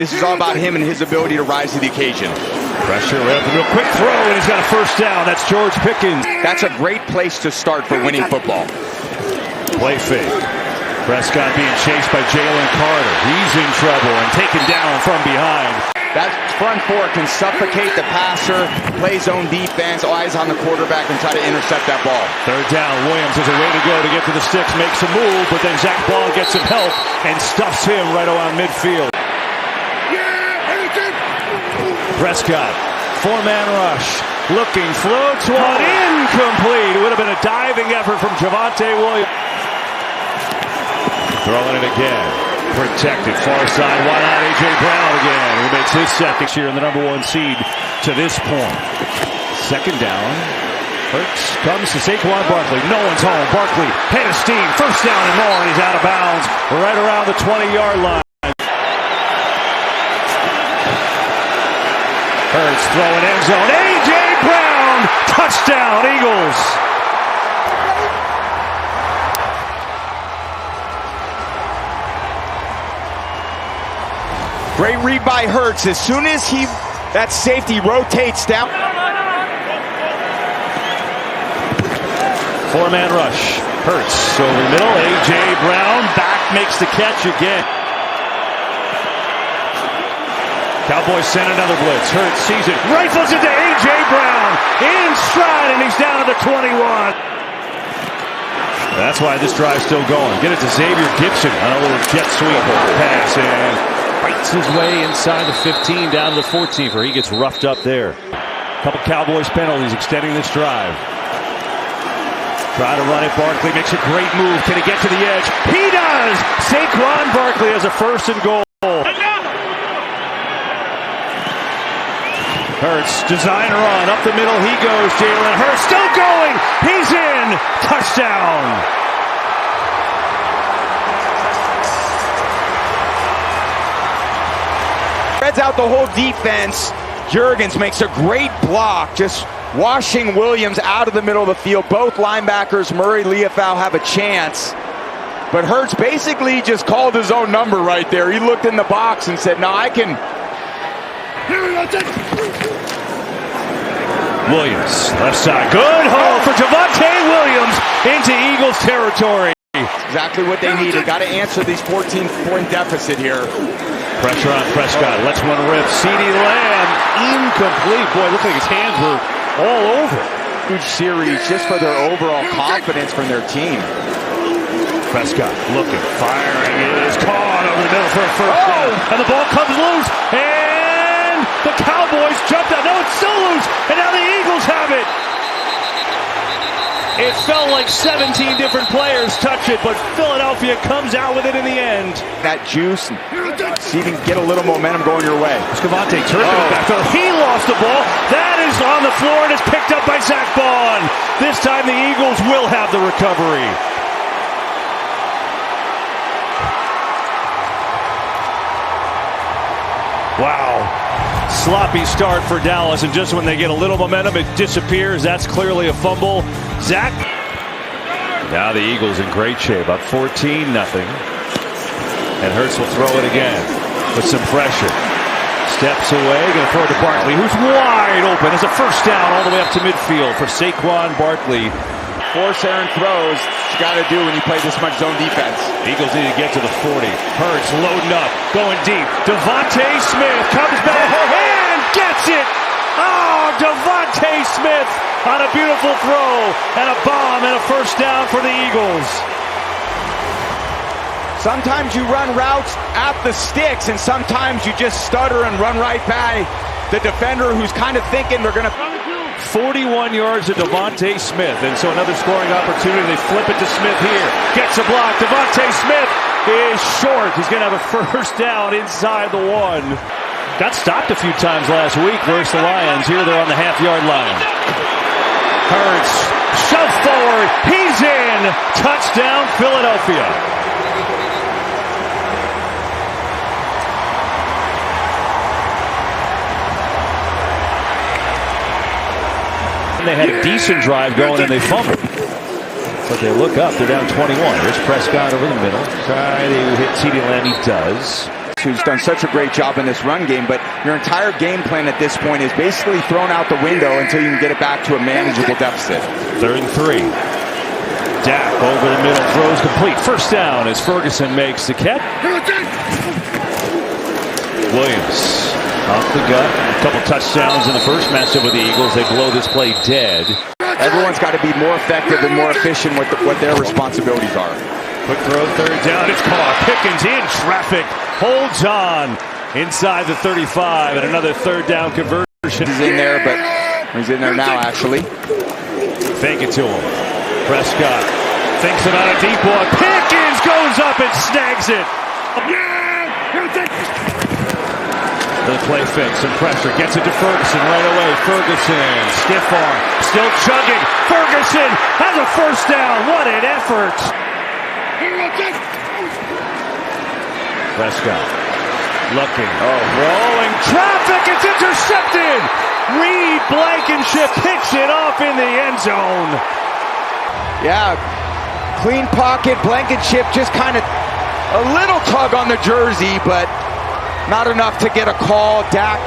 This is all about him and his ability to rise to the occasion. Pressure, right up the middle, quick throw, and he's got a first down. That's George Pickens. That's a great place to start for winning football. Play fake. Prescott being chased by Jalen Carter. He's in trouble and taken down from behind. That front four can suffocate the passer, play zone defense, eyes on the quarterback, and try to intercept that ball. Third down, Williams has a way to go to get to the sticks, makes a move, but then Zach Ball gets some help and stuffs him right around midfield. Prescott, four-man rush, looking, floats one, incomplete. It would have been a diving effort from Javonte Williams. Throwing it again, protected, far side, wide out, A.J. Brown again, who makes his second year in the #1 seed to this point. Second down, Hurts comes to Saquon Barkley, no one's home, Barkley, head of steam, first down and more, and he's out of bounds, right around the 20-yard line. Hurts throwing end zone. A.J. Brown, touchdown, Eagles. Great read by Hurts. As soon as that safety rotates down. Four-man rush. Hurts over the middle. A.J. Brown back, makes the catch again. Cowboys send another blitz. Hurts sees it. Rifles into A.J. Brown. In stride, and he's down to the 21. That's why this drive's still going. Get it to Xavier Gibson on a little jet sweep pass. And fights his way inside the 15 down to the 14 where he gets roughed up there. A couple Cowboys penalties extending this drive. Try to run it. Barkley makes a great move. Can he get to the edge? He does! Saquon Barkley has a first and goal. Hurts, design run, up the middle, he goes, Jalen Hurts, still going, he's in, touchdown. Spreads out the whole defense. Jurgens makes a great block, just washing Williams out of the middle of the field. Both linebackers, Murray, Leofau, have a chance. But Hurts basically just called his own number right there. He looked in the box and said, no, I can... Williams, left side, good hole for Javonte Williams into Eagles territory. Exactly what they needed. Got to answer these 14-point deficit here. Pressure on Prescott, lets one rip. CeeDee Lamb, incomplete. Boy, looks like his hands were all over. Huge series just for their overall confidence from their team. Prescott looking, firing, it is caught over the middle for a first down. And the ball comes loose, and the Cowboys jumped out. No, it's still loose, and now the Eagles have it. It felt like 17 different players touch it, but Philadelphia comes out with it in the end. That juice, see if you can get a little momentum going your way. Scavante turned it back. He lost the ball. That is on the floor and is picked up by Zach Bond. This time the Eagles will have the recovery. Wow. Sloppy start for Dallas, and just when they get a little momentum, it disappears. That's clearly a fumble. Zach. Now the Eagles in great shape, up 14-0. And Hurts will throw it again with some pressure. Steps away, going to throw it to Barkley, who's wide open. It's a first down all the way up to midfield for Saquon Barkley. Force errant throws, you got to do when you play this much zone defense. Eagles need to get to the 40. Hurts loading up, going deep. Devontae Smith comes back and gets it. Oh, Devontae Smith on a beautiful throw and a bomb and a first down for the Eagles. Sometimes you run routes at the sticks, and sometimes you just stutter and run right by the defender who's kind of thinking they're going to... 41 yards to Devontae Smith, and so another scoring opportunity. They flip it to Smith here. Gets a block. Devontae Smith is short. He's going to have a first down inside the one. Got stopped a few times last week versus the Lions. Here they're on the half-yard line. Hurts, shove forward. He's in. Touchdown, Philadelphia. They had a decent drive going and they fumbled. But they look up, they're down 21. Here's Prescott over the middle. Try to hit CeeDee Lamb, he does. who's done such a great job in this run game, but your entire game plan at this point is basically thrown out the window until you can get it back to a manageable deficit. 3rd and 3. Dak over the middle, throws complete. First down as Ferguson makes the catch. Williams off the gut. A couple touchdowns in the first matchup with the Eagles. They blow this play dead. Everyone's got to be more effective and more efficient with what their responsibilities are. Quick throw, 3rd down. It's caught. Pickens in traffic. Holds on inside the 35, and another 3rd down conversion. He's in there, but he's in there now, actually. Fake it to him. Prescott thinks about a deep one. Pickens goes up and snags it. The play fake, some pressure, gets it to Ferguson right away. Ferguson, stiff arm, still chugging. Ferguson has a first down. What an effort. Prescott looking, rolling traffic. It's intercepted. Reed Blankenship picks it off in the end zone. Yeah, clean pocket. Blankenship just kind of a little tug on the jersey, but not enough to get a call. Dak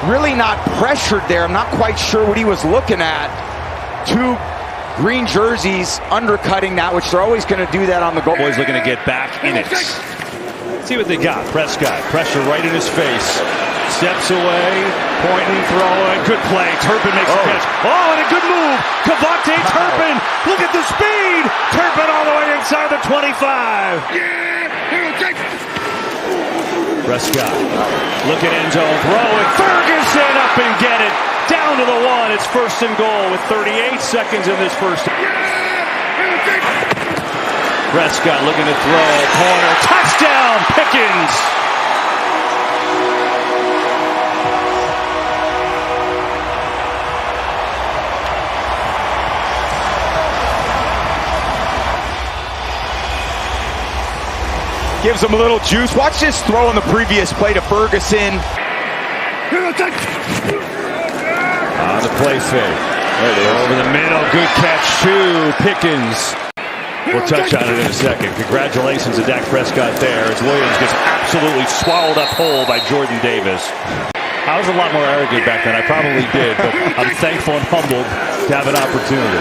really not pressured there. I'm not quite sure what he was looking at. 2 green jerseys undercutting that, which they're always going to do that on the goal. Boys looking to get back in it. See what they got. Prescott, pressure right in his face. Steps away, pointing, throwing. Good play. Turpin makes the catch. Oh, and a good move. Cavante Turpin. Look at the speed. Turpin all the way inside the 25. Prescott, looking end zone, throwing. Ferguson up and get it. Down to the 1. It's 1st and goal with 38 seconds in this first. Prescott looking to throw. Corner. Touchdown, Pickens. Gives him a little juice. Watch this throw on the previous play to Ferguson. On the play fake. Over the middle. Good catch too. Pickens. We'll touch on it in a second. Congratulations to Dak Prescott there as Williams gets absolutely swallowed up whole by Jordan Davis. I was a lot more arrogant back then. I probably did, but I'm thankful and humbled to have an opportunity.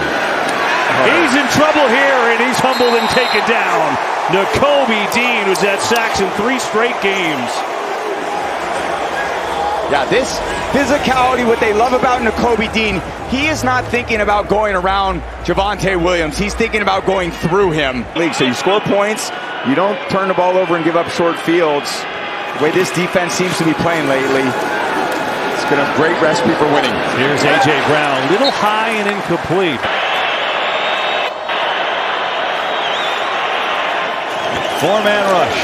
He's in trouble here, and he's humbled and taken down. Nakobe Dean was at sacks in 3 straight games. Yeah, this physicality, what they love about Nakobe Dean, he is not thinking about going around Javonte Williams. He's thinking about going through him. So you score points, you don't turn the ball over and give up short fields. The way this defense seems to be playing lately, it's been a great recipe for winning. Here's A.J. Brown, little high and incomplete. Four-man rush.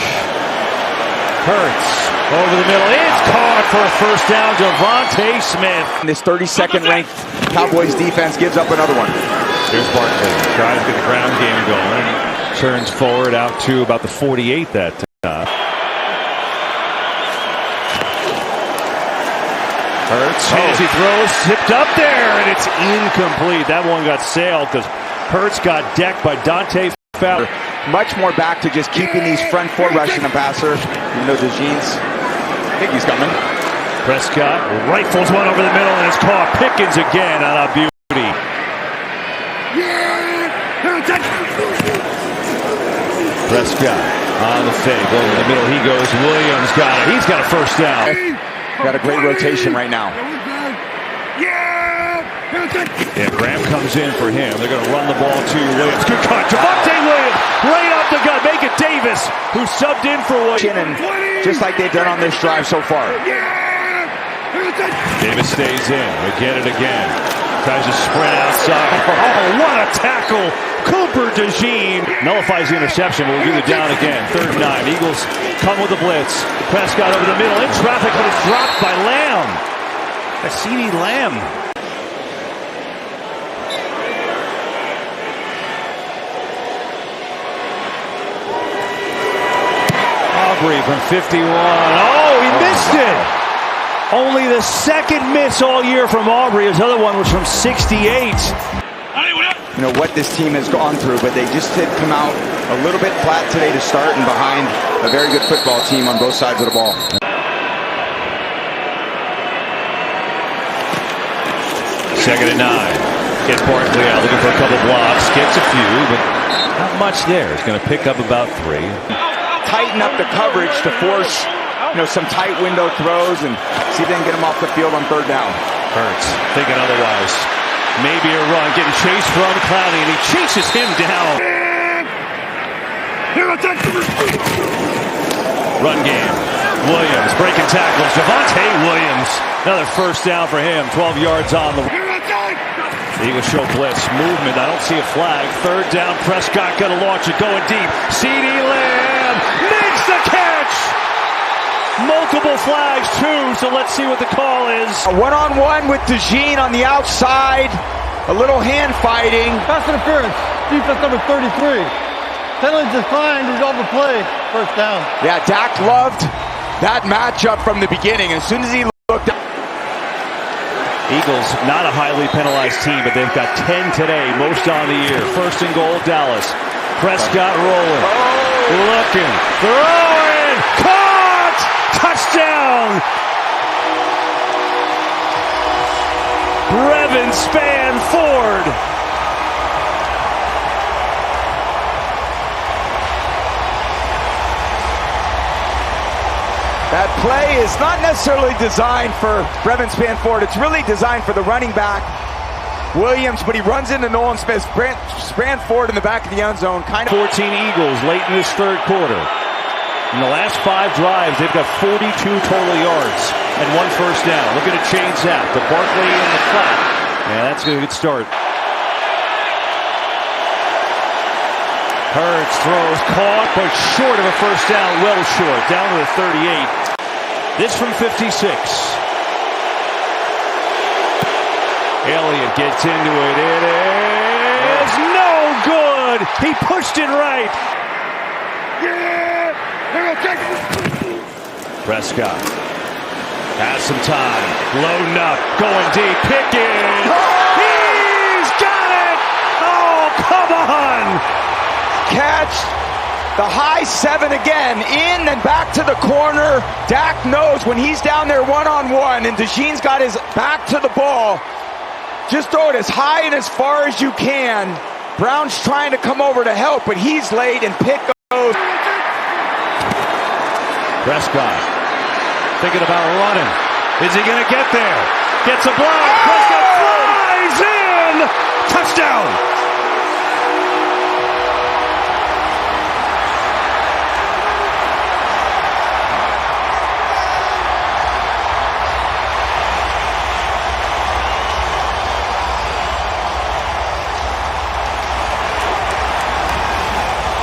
Hurts over the middle. It's caught for a first down. Devontae Smith. This 32nd ranked Cowboys defense gives up another one. Here's Barkley. Tries to get the ground game going. Turns forward out to about the 48 that time. Hurts. As he throws, tipped up there, and it's incomplete. That one got sailed because Hurts got decked by Dante Fowler. Much more back to just keeping these front 4 rushing the passer. You know the jeans. I think he's coming. Prescott rifles one over the middle and it's caught. Pickens again on a beauty. Prescott on the fake over the middle. He goes. Williams got it. He's got a first down. Got a great rotation right now. Yeah, Graham comes in for him. They're going to run the ball to Williams. Good cut. Javonte Williams right off the gut. Make it Davis, who subbed in for Williams. And just like they've done on this drive so far. Davis stays in. They get it again. Tries to sprint outside. Oh, what a tackle. Cooper DeJean nullifies the interception. We'll do the down again. 3rd and 9. Eagles come with the blitz. Prescott over the middle in traffic, but it's dropped by Lamb. That's CeeDee Lamb. Aubrey from 51. Oh, he missed it. Only the 2nd miss all year from Aubrey. His other one was from 68. you know, what this team has gone through, but they just did come out a little bit flat today to start and behind a very good football team on both sides of the ball. Second and 9. Gets Barkley out, looking for a couple blocks. Gets a few, but not much there. He's going to pick up about 3. Tighten up the coverage to force, you know, some tight window throws and see if they can get him off the field on third down. Hurts thinking otherwise. Maybe a run, getting chased from Clowney, and he chases him down. Run game. Williams breaking tackles. Javonte Williams. Another first down for him. 12 yards on the. Eagles show blitz. Movement. I don't see a flag. Third down. Prescott going to launch it. Going deep. CeeDee Lamb makes the catch. Multiple flags too. So let's see what the call is. A one-on-one with DeJean on the outside. A little hand fighting. Pass interference. Defense number 33. Penalty declined. He's off the play. First down. Yeah, Dak loved that matchup from the beginning. As soon as he looked up. Eagles, not a highly penalized team, but they've got 10 today, most on the year. First and goal, Dallas. Prescott rolling. Looking. Throwing. Caught! Touchdown! Brevin Spann-Ford. That play is not necessarily designed for Brevin Spann-Ford. It's really designed for the running back, Williams, but he runs into Nolan Smith. Spann-Ford in the back of the end zone. 14 Eagles late in this third quarter. In the last 5 drives, they've got 42 total yards and 1 first down. Looking to change that to Barkley in the flat. Yeah, that's a good start. Hurts throws, caught, but short of a first down, well short, down to the 38. This from 56. Elliott gets into it. It is no good. He pushed it right. Prescott has some time. Loading up, going deep, Pickens. He's got it. Oh, come on. Catch the high 7 again, in and back to the corner. Dak knows when he's down there one-on-one and DeJean's got his back to the ball, just throw it as high and as far as you can. Brown's trying to come over to help, but he's late and Pick goes. Prescott thinking about running. Is he going to get there? Gets a block. Prescott flies in. Touchdown.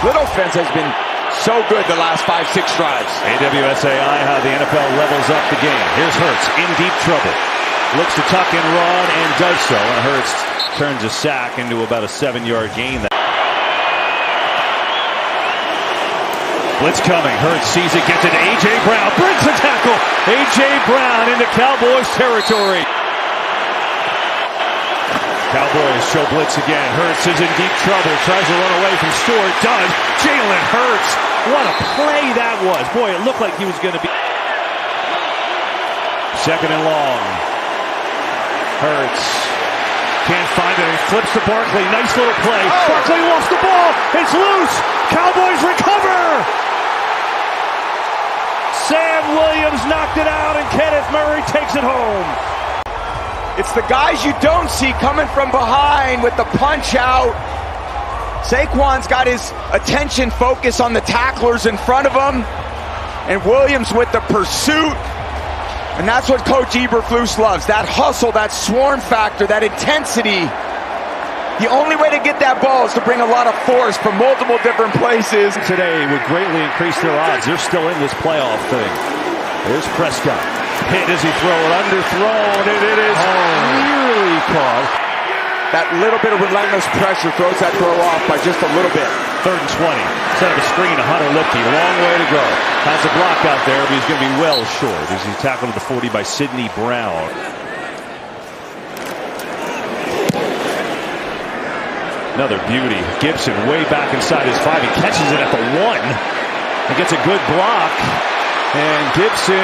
Little Fence has been so good the last 5-6 drives. AWSAI, how the NFL levels up the game. Here's Hurts in deep trouble. Looks to tuck and run and does so. And Hurts turns a sack into about a 7-yard gain. Blitz coming. Hurts sees it, gets it to A.J. Brown. Breaks the tackle. A.J. Brown into Cowboys territory. Cowboys show blitz again. Hurts is in deep trouble. Tries to run away from Stewart. Does. Jalen Hurts. What a play that was. Boy, it looked like he was going to be. Second and long. Hurts. Can't find it. He flips to Barkley. Nice little play. Barkley lost the ball. It's loose. Cowboys recover. Sam Williams knocked it out, and Kenneth Murray takes it home. It's the guys you don't see coming from behind with the punch out. Saquon's got his attention focused on the tacklers in front of him. And Williams with the pursuit. And that's what Coach Eberflus loves. That hustle, that swarm factor, that intensity. The only way to get that ball is to bring a lot of force from multiple different places. Today would greatly increase their odds. They're still in this playoff thing. There's Prescott. Hit as he throw it, underthrown, and it is nearly caught. That little bit of relentless pressure throws that throw off by just a little bit. Third and 20. Set up a screen to Hunter Lipke. Long way to go. Has a block out there, but he's going to be well short as he's tackled at the 40 by Sidney Brown. Another beauty. Gibson way back inside his 5. He catches it at the 1. He gets a good block. And Gibson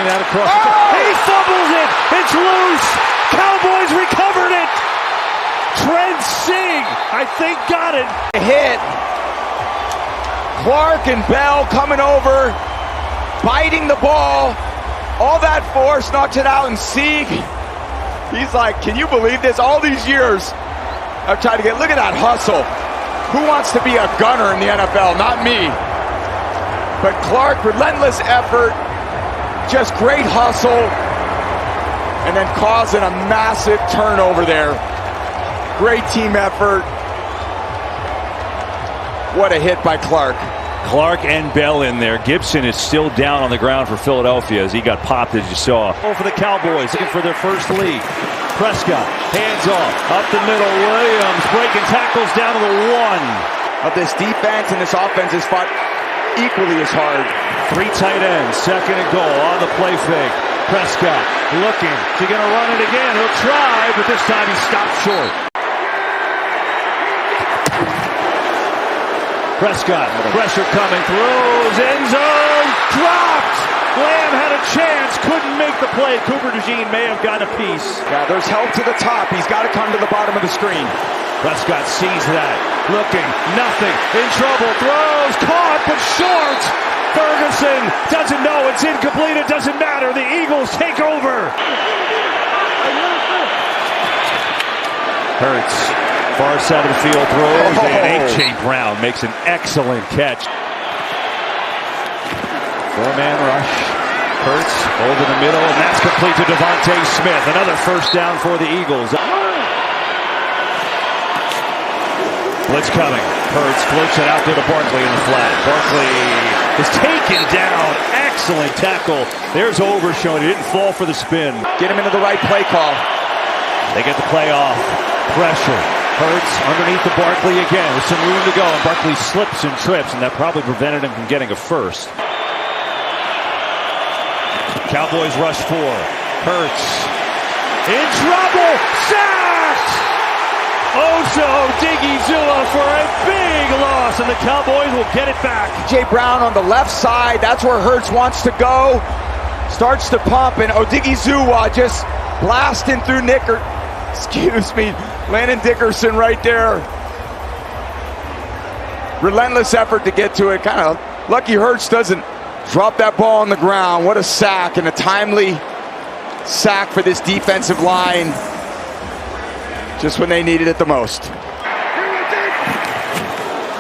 out across. Oh! He fumbles it. It's loose. Cowboys recovered it. Trent Singh, I think, got it. Hit. Clark and Bell coming over, biting the ball. All that force knocks it out, and Sieg, he's like, can you believe this? All these years I've tried to get, look at that hustle. Who wants to be a gunner in the NFL? Not me. But Clark, relentless effort, just great hustle, and then causing a massive turnover there. Great team effort. What a hit by Clark. Clark and Bell in there. Gibson is still down on the ground for Philadelphia as he got popped, as you saw. For the Cowboys, looking for their first lead. Prescott, hands off, up the middle. Williams breaking tackles down to the 1. Of this defense and this offense is fought equally as hard. 3 tight ends, second and goal on the play fake. Prescott looking. Is he going to run it again? He'll try, but this time he stopped short. Prescott, pressure coming, throws, end zone, dropped! Lamb had a chance, couldn't make the play. Cooper DeJean may have got a piece. Yeah, there's help to the top. He's got to come to the bottom of the screen. Prescott sees that, looking, nothing, in trouble, throws, caught, but short! Ferguson doesn't know, it's incomplete, it doesn't matter, the Eagles take over! Hurts, far side of the field, throws, and A.J. Brown makes an excellent catch. 4-man rush. Hurts over the middle, and that's complete to Devontae Smith. Another first down for the Eagles. Blitz coming. Hurts floats it out there to Barkley in the flat. Barkley is taken down. Excellent tackle. There's Overshown. He didn't fall for the spin. Get him into the right play call. They get the play off. Pressure. Hurts underneath the Barkley again with some room to go. And Barkley slips and trips, and that probably prevented him from getting a first. Cowboys rush 4. Hurts in trouble. Sacked! Odighizuwa for a big loss, and the Cowboys will get it back. A.J. Brown on the left side. That's where Hurts wants to go. Starts to pump, and Odighizuwa just blasting through Landon Dickerson right there. Relentless effort to get to it. Kind of lucky Hurts doesn't drop that ball on the ground. What a sack, and a timely sack for this defensive line. Just when they needed it the most.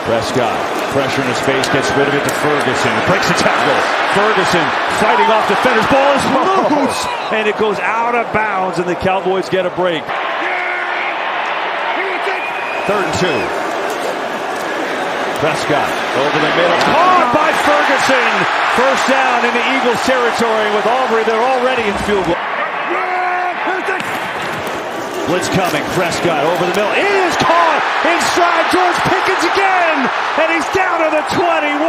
Prescott, pressure in his face, gets rid of it to Ferguson. Breaks the tackle. Ferguson fighting off defenders. Ball is loose, and it goes out of bounds, and the Cowboys get a break. 3rd and 2. Prescott over the middle. Caught by Ferguson. First down in the Eagles territory with Aubrey. They're already in field goal. Blitz coming. Prescott over the middle. It is caught in stride. George Pickens again. And he's down to the 21.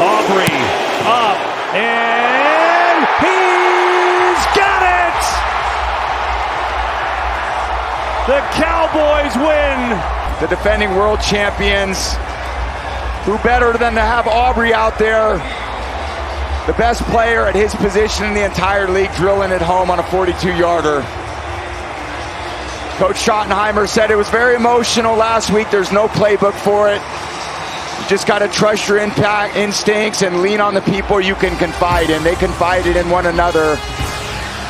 Aubrey up. And he's got it. The Cowboys win. The defending world champions. Who better than to have Aubrey out there? The best player at his position in the entire league, drilling it home on a 42-yarder. Coach Schottenheimer said it was very emotional last week. There's no playbook for it. You just got to trust your instincts and lean on the people you can confide in. They confided in one another.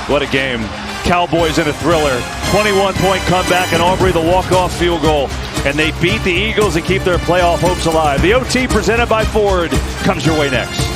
What a game. Cowboys in a thriller. 21-point comeback, and Aubrey the walk-off field goal. And they beat the Eagles and keep their playoff hopes alive. The OT presented by Ford comes your way next.